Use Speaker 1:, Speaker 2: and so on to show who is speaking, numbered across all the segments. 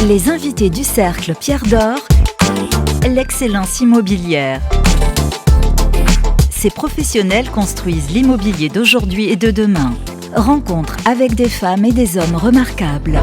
Speaker 1: Les invités du Cercle Pierre d'Or, l'excellence immobilière. Ces professionnels construisent l'immobilier d'aujourd'hui et de demain. Rencontre avec des femmes et des hommes remarquables.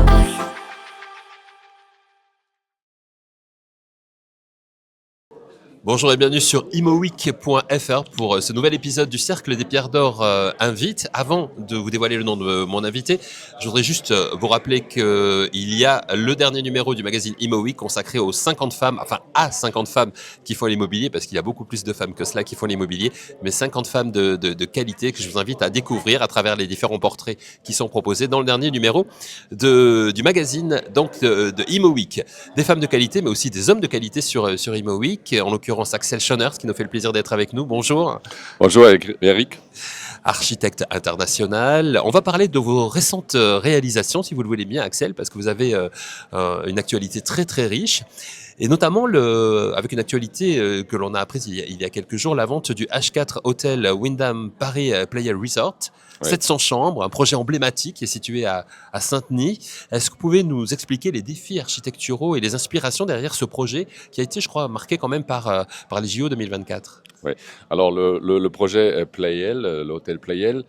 Speaker 2: Bonjour et bienvenue sur imoweek.fr pour ce nouvel épisode du Cercle des Pierres d'Or Invite. Avant de vous dévoiler le nom de mon invité, je voudrais juste vous rappeler qu'il y a le dernier numéro du magazine ImoWeek consacré aux 50 femmes, enfin à 50 femmes qui font l'immobilier, parce qu'il y a beaucoup plus de femmes que cela qui font l'immobilier, mais 50 femmes de qualité que je vous invite à découvrir à travers les différents portraits qui sont proposés dans le dernier numéro du magazine donc de ImoWeek. Des femmes de qualité, mais aussi des hommes de qualité sur ImoWeek, en l'occurrence Axel Schonners, qui nous fait le plaisir d'être avec nous. Bonjour.
Speaker 3: Bonjour Eric.
Speaker 2: Architecte international. On va parler de vos récentes réalisations, si vous le voulez bien, Axel, parce que vous avez une actualité très très riche. Et notamment avec une actualité que l'on a apprise il y a quelques jours, la vente du H4 Hôtel Wyndham Paris Playa Resort. Ouais. 700 chambres, un projet emblématique qui est situé à Saint-Denis. Est-ce que vous pouvez nous expliquer les défis architecturaux et les inspirations derrière ce projet qui a été, je crois, marqué quand même par les JO 2024?
Speaker 3: Oui. Alors le projet Playel, l'hôtel Playel,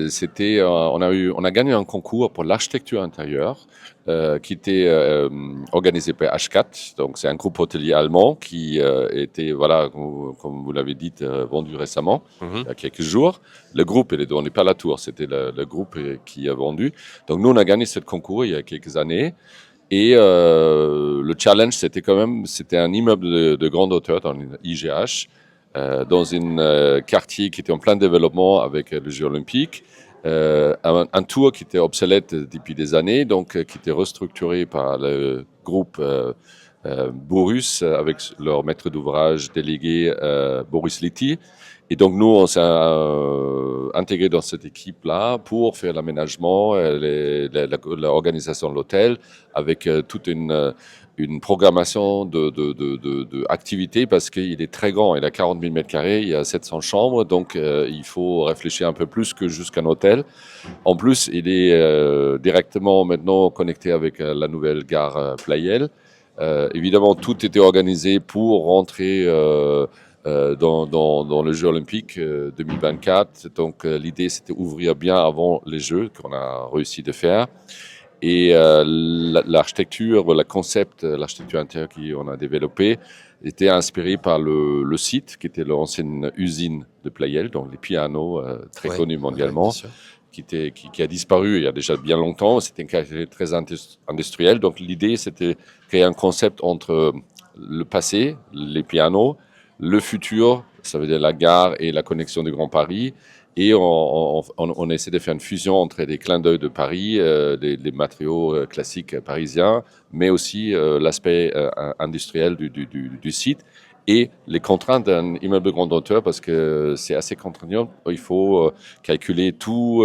Speaker 3: c'était, on a gagné un concours pour l'architecture intérieure qui était organisé par H4. Donc c'est un groupe hôtelier allemand qui était, voilà, comme vous l'avez dit, vendu récemment, il y a quelques jours. Le groupe, il est vendu pas la tour, c'était le groupe qui a vendu. Donc nous, on a gagné ce concours il y a quelques années. Et le challenge, c'était un immeuble de grande hauteur dans l'IGH, dans un quartier qui était en plein développement avec le Jeux olympiques, un tour qui était obsolète depuis des années, donc qui était restructuré par le groupe Borus avec leur maître d'ouvrage délégué Boris Litti. Et donc nous, on s'est intégré dans cette équipe-là pour faire l'aménagement, l'organisation de l'hôtel, avec toute une programmation d'activités parce qu'il est très grand. Il a 40 000 mètres carrés, il y a 700 chambres, donc il faut réfléchir un peu plus que jusqu'un hôtel. En plus, il est directement maintenant connecté avec la nouvelle gare Playel. Évidemment, tout était organisé pour rentrer dans le Jeux olympiques 2024. Donc l'idée, c'était ouvrir bien avant les Jeux, qu'on a réussi de faire. Et l'architecture, le concept, l'architecture intérieure qu'on a développé était inspiré par le site qui était l'ancienne usine de Playel, donc les pianos très connus mondialement, qui a disparu il y a déjà bien longtemps. C'était un quartier très industriel. Donc l'idée, c'était créer un concept entre le passé, les pianos, le futur, ça veut dire la gare et la connexion du Grand Paris. Et on essaie de faire une fusion entre les clins d'œil de Paris, les matériaux classiques parisiens, mais aussi l'aspect industriel du site et les contraintes d'un immeuble de grande hauteur parce que c'est assez contraignant. Il faut calculer tous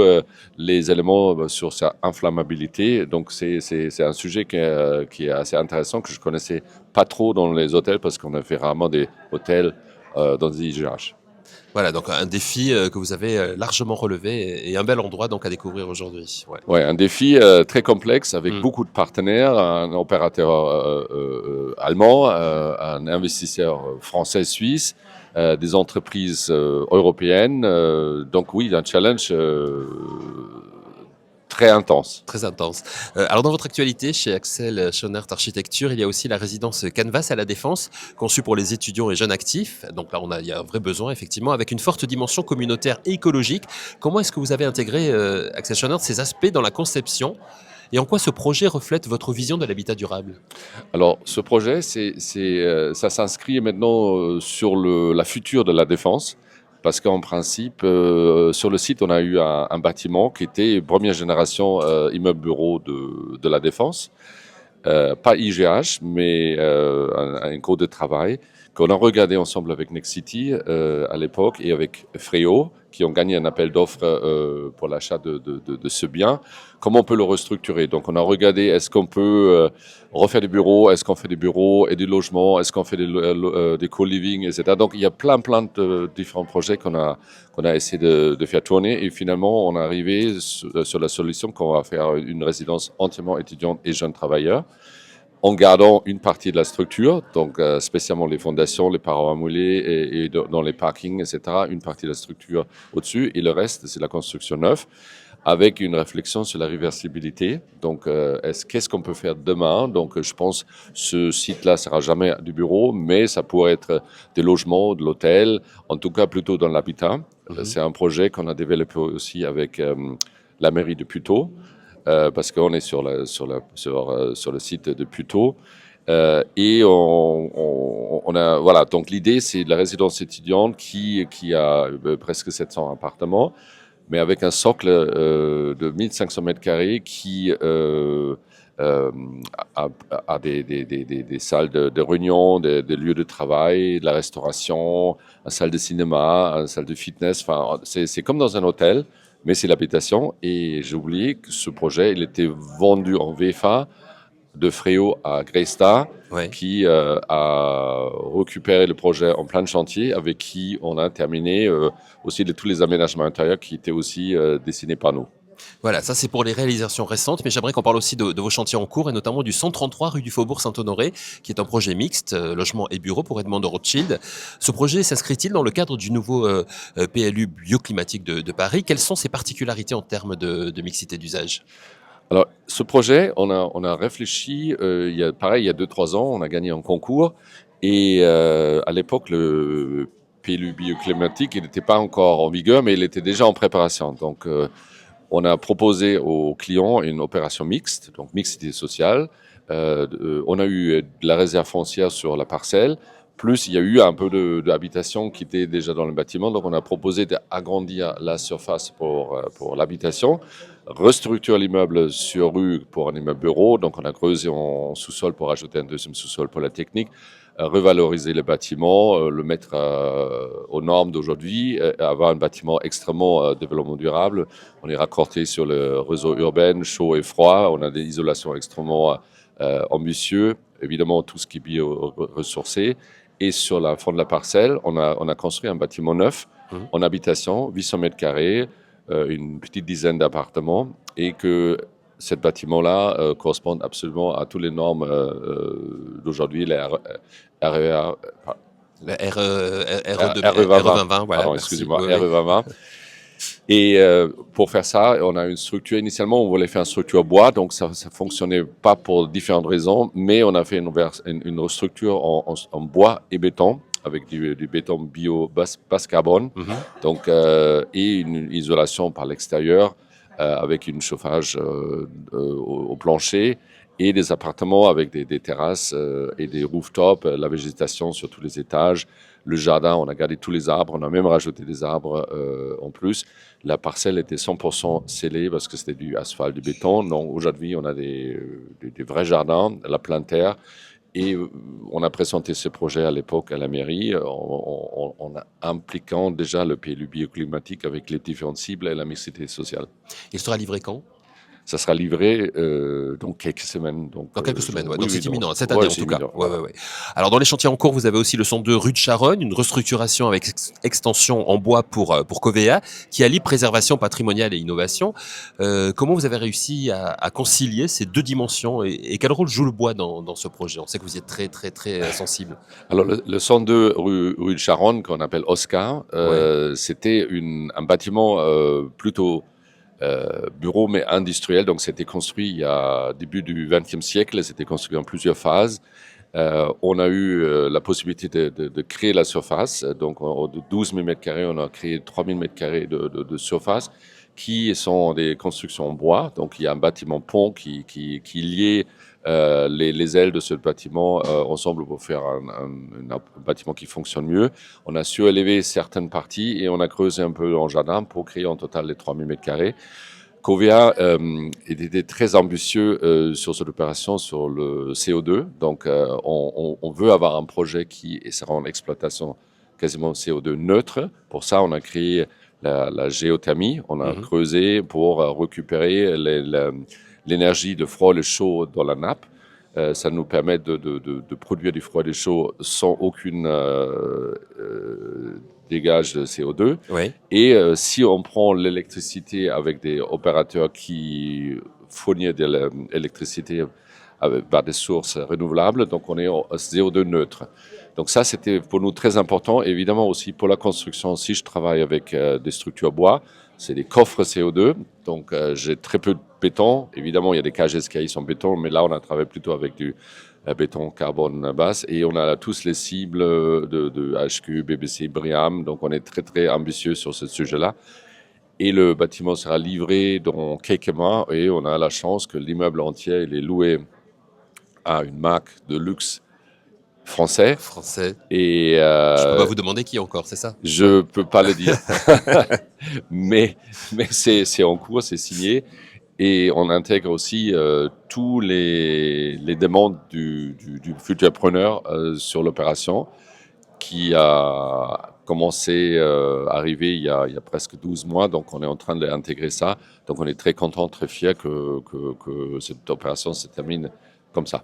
Speaker 3: les éléments sur sa inflammabilité. Donc c'est un sujet qui est assez intéressant que je connaissais pas trop dans les hôtels parce qu'on a fait rarement des hôtels dans des IGH.
Speaker 2: Voilà, donc un défi que vous avez largement relevé et un bel endroit donc à découvrir aujourd'hui.
Speaker 3: Ouais, un défi très complexe avec beaucoup de partenaires, un opérateur allemand, un investisseur français-suisse, des entreprises européennes. Donc oui, un challenge très intense.
Speaker 2: Très intense. Alors dans votre actualité, chez Axel Schonners Architecture, il y a aussi la résidence Canvas à la Défense, conçue pour les étudiants et jeunes actifs. Donc là, il y a un vrai besoin, effectivement, avec une forte dimension communautaire et écologique. Comment est-ce que vous avez intégré, Axel Schonners, ces aspects dans la conception et en quoi ce projet reflète votre vision de l'habitat durable?
Speaker 3: Alors, ce projet, ça s'inscrit maintenant sur la future de la Défense. Parce qu'en principe, sur le site, on a eu un bâtiment qui était première génération immeuble bureau de la Défense. Pas IGH, mais un gros de travail qu'on a regardé ensemble avec Nexity à l'époque et avec Freo, qui ont gagné un appel d'offres pour l'achat de ce bien. Comment on peut le restructurer? Donc, on a regardé, est-ce qu'on peut refaire des bureaux? Est-ce qu'on fait des bureaux et des logements? Est-ce qu'on fait des co-living, etc. Donc, il y a plein de différents projets qu'on a essayé de faire tourner. Et finalement, on est arrivé sur la solution qu'on va faire une résidence entièrement étudiante et jeunes travailleurs. en gardant une partie de la structure, donc spécialement les fondations, les parois moulées et dans les parkings, etc., une partie de la structure au-dessus, et le reste, c'est la construction neuve, avec une réflexion sur la réversibilité. Donc, qu'est-ce qu'on peut faire demain? Donc, je pense que ce site-là sera jamais du bureau, mais ça pourrait être des logements, de l'hôtel, en tout cas plutôt dans l'habitat. C'est un projet qu'on a développé aussi avec la mairie de Puteaux. Parce qu'on est sur le site de Puteaux. Et on a, voilà, donc l'idée, c'est de la résidence étudiante qui a presque 700 appartements, mais avec un socle de 1500 mètres carrés qui a des salles de réunion, des lieux de travail, de la restauration, une salle de cinéma, une salle de fitness. Enfin, c'est comme dans un hôtel, mais c'est l'habitation. Et j'ai oublié que ce projet, il était vendu en VFA de Fréo à Greystar,
Speaker 2: Ouais.
Speaker 3: qui a récupéré le projet en plein chantier, avec qui on a terminé aussi tous les aménagements intérieurs qui étaient aussi dessinés par nous.
Speaker 2: Voilà, ça c'est pour les réalisations récentes, mais j'aimerais qu'on parle aussi de vos chantiers en cours et notamment du 133 rue du Faubourg Saint-Honoré, qui est un projet mixte, logement et bureau pour Edmond de Rothschild. Ce projet s'inscrit-il dans le cadre du nouveau PLU bioclimatique de Paris? Quelles sont ses particularités en termes de mixité d'usage?
Speaker 3: Alors, ce projet, on a réfléchi, il y a 2-3 ans, on a gagné un concours, et à l'époque, le PLU bioclimatique, il n'était pas encore en vigueur, mais il était déjà en préparation. Donc, on a proposé aux clients une opération mixte, donc mixité sociale. On a eu de la réserve foncière sur la parcelle, plus il y a eu un peu d'habitation qui était déjà dans le bâtiment. Donc on a proposé d'agrandir la surface pour l'habitation, restructurer l'immeuble sur rue pour un immeuble bureau. Donc on a creusé en sous-sol pour ajouter un deuxième sous-sol pour la technique, revaloriser le bâtiment, le mettre aux normes d'aujourd'hui, avoir un bâtiment extrêmement développement durable. On est raccordé sur le réseau urbain, chaud et froid. On a des isolations extrêmement ambitieuses. Évidemment, tout ce qui est bio-ressourcé. Et sur la fond de la parcelle, on a construit un bâtiment neuf en habitation, 800 mètres carrés, une petite dizaine d'appartements. Et que ce bâtiment-là correspond absolument à toutes les normes d'aujourd'hui, les RER.
Speaker 2: La RE2020,
Speaker 3: RE2020,
Speaker 2: voilà.
Speaker 3: pardon,
Speaker 2: Merci.
Speaker 3: excusez-moi,
Speaker 2: Oui, oui.
Speaker 3: RE2020. Et pour faire ça, on a une structure. Initialement, on voulait faire une structure bois, donc ça fonctionnait pas pour différentes raisons, mais on a fait une structure en bois et béton, avec du béton bio basse carbone, donc, et une isolation par l'extérieur, avec un chauffage au plancher, et des appartements avec des terrasses et des rooftops, la végétation sur tous les étages. Le jardin, on a gardé tous les arbres, on a même rajouté des arbres en plus. La parcelle était 100% scellée parce que c'était du asphalte, du béton. Non, aujourd'hui, on a des vrais jardins, la pleine terre. Et on a présenté ce projet à l'époque à la mairie en impliquant déjà le PLU bioclimatique avec les différentes cibles et la mixité sociale.
Speaker 2: Il sera livré quand?
Speaker 3: Ça sera livré dans quelques semaines. Donc,
Speaker 2: Dans quelques semaines, ouais.
Speaker 3: oui,
Speaker 2: Donc
Speaker 3: oui,
Speaker 2: c'est imminent, cette année
Speaker 3: ouais,
Speaker 2: en
Speaker 3: c'est
Speaker 2: tout cas.
Speaker 3: imminent,
Speaker 2: Ouais,
Speaker 3: voilà.
Speaker 2: ouais, ouais. Alors dans les chantiers en cours, vous avez aussi le 102 rue de Charonne, une restructuration avec extension en bois pour Covea, qui allie préservation patrimoniale et innovation. Comment vous avez réussi à concilier ces deux dimensions et quel rôle joue le bois dans ce projet? On sait que vous y êtes très, très, très sensible.
Speaker 3: Alors, le 102 rue de Charonne, qu'on appelle Oscar, c'était un bâtiment plutôt bureau, mais industriel. Donc, c'était construit il y a début du XXe siècle. C'était construit en plusieurs phases. On a eu la possibilité de créer la surface. Donc, de 12 000 m², on a créé 3 000 m² de surface qui sont des constructions en bois. Donc, il y a un bâtiment pont qui liait les ailes de ce bâtiment ensemble pour faire un bâtiment qui fonctionne mieux. On a surélevé certaines parties et on a creusé un peu en jardin pour créer en total les 3 000 m². Covea était très ambitieux sur cette opération sur le CO2. Donc, on veut avoir un projet qui sera en exploitation quasiment CO2 neutre. Pour ça, on a créé la géothermie. On a creusé pour récupérer l'énergie de froid et chaud dans la nappe. Ça nous permet de produire du froid et du chaud sans aucune dégage de CO2.
Speaker 2: Ouais.
Speaker 3: Et si on prend l'électricité avec des opérateurs qui fournir de l'électricité par des sources renouvelables, donc on est en CO2 neutre. Donc ça, c'était pour nous très important. Évidemment aussi pour la construction, si je travaille avec des structures bois, c'est des coffres CO2, donc j'ai très peu de béton. Évidemment, il y a des cages d'escalier en béton, mais là, on a travaillé plutôt avec du béton carbone basse, et on a tous les cibles de HQ, BBC, BREEAM, donc on est très très ambitieux sur ce sujet-là. Et le bâtiment sera livré dans quelques mois, et on a la chance que l'immeuble entier il est loué à une marque de luxe français. Et
Speaker 2: je peux pas vous demander qui encore, c'est ça?
Speaker 3: Je peux pas le dire, mais c'est en cours, c'est signé. Et on intègre aussi tous les demandes du futur preneur sur l'opération, qui a commencé à arriver il y a presque 12 mois. Donc, on est en train d'intégrer ça. Donc, on est très content, très fier que cette opération se termine comme ça.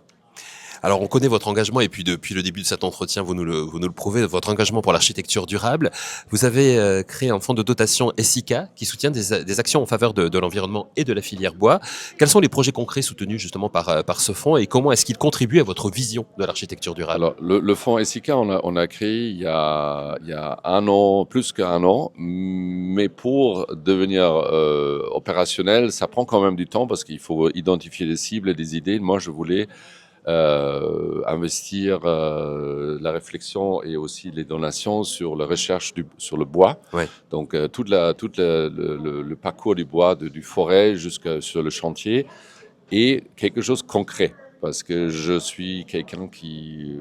Speaker 2: Alors, on connaît votre engagement, et puis depuis le début de cet entretien, vous nous le prouvez, votre engagement pour l'architecture durable. Vous avez créé un fonds de dotation SICA qui soutient des actions en faveur de l'environnement et de la filière bois. Quels sont les projets concrets soutenus justement par ce fonds, et comment est-ce qu'il contribue à votre vision de l'architecture durable?
Speaker 3: Alors, le fonds SICA, on a créé il y a un an, plus qu'un an, mais pour devenir opérationnel, ça prend quand même du temps parce qu'il faut identifier des cibles et des idées. Moi, je voulais investir la réflexion et aussi les donations sur la recherche sur le bois.
Speaker 2: Ouais.
Speaker 3: Donc tout le parcours du bois, du forêt jusqu'à sur le chantier, et quelque chose de concret. Parce que je suis quelqu'un qui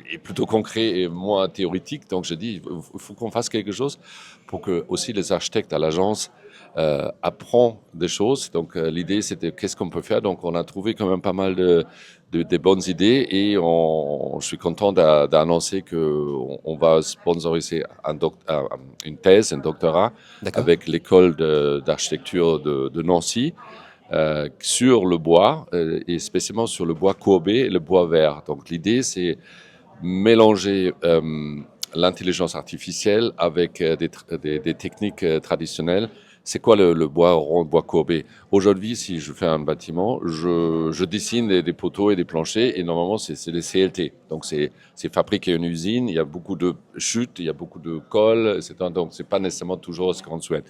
Speaker 3: est plutôt concret et moins théorique. Donc je dis, il faut qu'on fasse quelque chose pour que aussi les architectes à l'agence apprennent des choses. Donc l'idée, c'était qu'est-ce qu'on peut faire. Donc on a trouvé quand même pas mal de bonnes idées, et je suis content d'annoncer qu'on va sponsoriser une thèse, un doctorat avec l'école d'architecture de Nancy sur le bois, et spécialement sur le bois courbé et le bois vert. Donc l'idée, c'est mélanger l'intelligence artificielle avec des techniques traditionnelles. C'est quoi le bois rond, le bois courbé? Aujourd'hui, si je fais un bâtiment, je dessine des poteaux et des planchers, et normalement, c'est des CLT. Donc, c'est fabriqué en usine, il y a beaucoup de chutes, il y a beaucoup de colle, etc. Donc, c'est pas nécessairement toujours ce qu'on souhaite.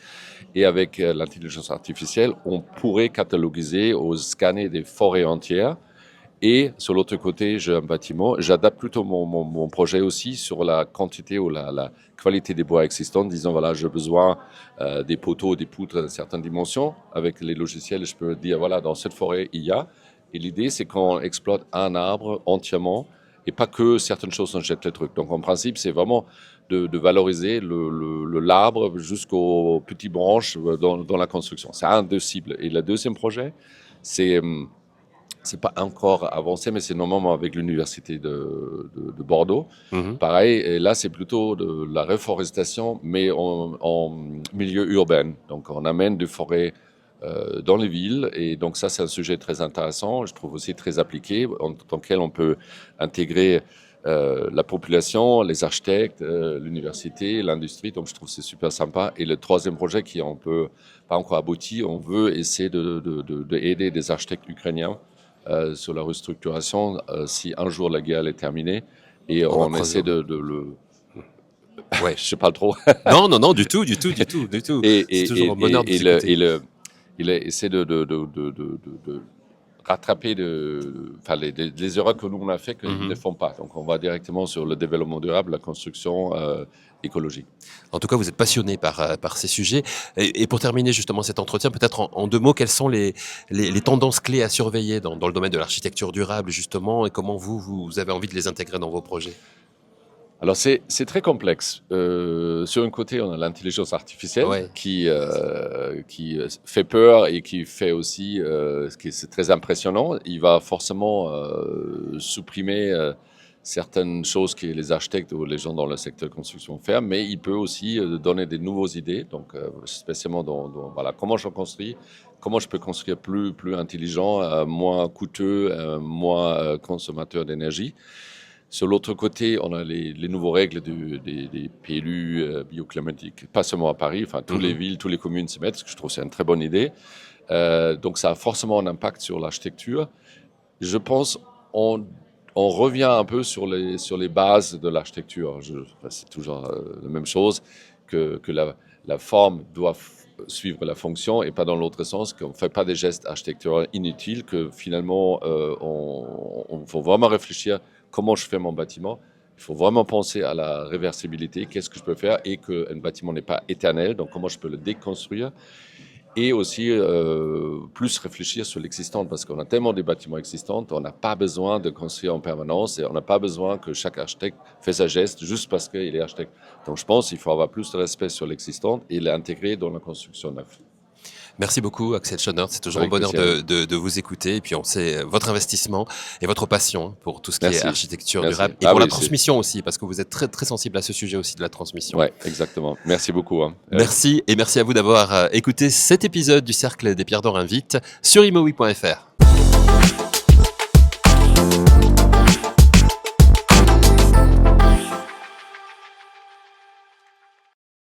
Speaker 3: Et avec l'intelligence artificielle, on pourrait cataloguer ou scanner des forêts entières. Et sur l'autre côté, j'ai un bâtiment. J'adapte plutôt mon projet aussi sur la quantité ou la qualité des bois existants. Disons, voilà, j'ai besoin des poteaux, des poutres de certaines dimensions. Avec les logiciels, je peux dire, voilà, dans cette forêt, il y a. Et l'idée, c'est qu'on exploite un arbre entièrement, et pas que certaines choses, on jette les trucs. Donc, en principe, c'est vraiment de valoriser l'arbre jusqu'aux petites branches dans la construction. C'est un des cibles. Et le deuxième projet, c'est pas encore avancé, mais c'est normalement avec l'université de Bordeaux. Pareil, et là, c'est plutôt de la reforestation, mais en milieu urbain. Donc, on amène des forêts dans les villes, et donc ça, c'est un sujet très intéressant, je trouve aussi très appliqué, dans lequel on peut intégrer la population, les architectes, l'université, l'industrie. Donc, je trouve que c'est super sympa. Et le troisième projet qui on peut pas encore abouti, on veut essayer d'aider des architectes ukrainiens sur la restructuration, si un jour la guerre est terminée, et on essaie de le...
Speaker 2: Ouais,
Speaker 3: je sais pas trop.
Speaker 2: non, du tout. C'est toujours un bonheur de vous écouter.
Speaker 3: Il essaie de rattraper les erreurs que nous on a fait qu'ils ne font pas. Donc on va directement sur le développement durable, la construction écologique.
Speaker 2: En tout cas, vous êtes passionné par ces sujets. Et pour terminer justement cet entretien, peut-être en deux mots, quelles sont les tendances clés à surveiller dans le domaine de l'architecture durable justement, et comment vous avez envie de les intégrer dans vos projets?
Speaker 3: Alors c'est très complexe. Sur un côté, on a l'intelligence artificielle qui fait peur, et qui fait aussi ce qui est très impressionnant. Il va forcément supprimer certaines choses que les architectes ou les gens dans le secteur de construction font, mais il peut aussi donner des nouvelles idées. Donc spécialement voilà, comment je construis, comment je peux construire plus intelligent, moins coûteux, moins consommateur d'énergie. Sur l'autre côté, on a les nouvelles règles des PLU bioclimatiques, pas seulement à Paris, enfin toutes les villes, toutes les communes se mettent, ce que je trouve c'est une très bonne idée. Donc ça a forcément un impact sur l'architecture. Je pense on revient un peu sur les bases de l'architecture. C'est toujours la même chose que la forme doit suivre la fonction et pas dans l'autre sens, qu'on ne fait pas des gestes architecturaux inutiles, que finalement on faut vraiment réfléchir comment je fais mon bâtiment. Il faut vraiment penser à la réversibilité, qu'est-ce que je peux faire et qu'un bâtiment n'est pas éternel, donc comment je peux le déconstruire. Et aussi plus réfléchir sur l'existant, parce qu'on a tellement de bâtiments existants, on n'a pas besoin de construire en permanence et on n'a pas besoin que chaque architecte fasse un geste juste parce qu'il est architecte. Donc je pense qu'il faut avoir plus de respect sur l'existant et l'intégrer dans la construction neuve.
Speaker 2: Merci beaucoup, Axel Schonert. C'est toujours
Speaker 3: Avec
Speaker 2: un bonheur
Speaker 3: plaisir.
Speaker 2: de vous écouter. Et puis, on sait votre investissement et votre passion pour tout ce qui est
Speaker 3: Merci.
Speaker 2: architecture
Speaker 3: Merci.
Speaker 2: durable et
Speaker 3: Ah
Speaker 2: pour
Speaker 3: oui,
Speaker 2: la transmission aussi, parce que vous êtes très, très sensible à ce sujet aussi de la transmission.
Speaker 3: Ouais, exactement. Merci beaucoup.
Speaker 2: Merci et merci à vous d'avoir écouté cet épisode du Cercle des Pierres d'Or Invite sur imowi.fr.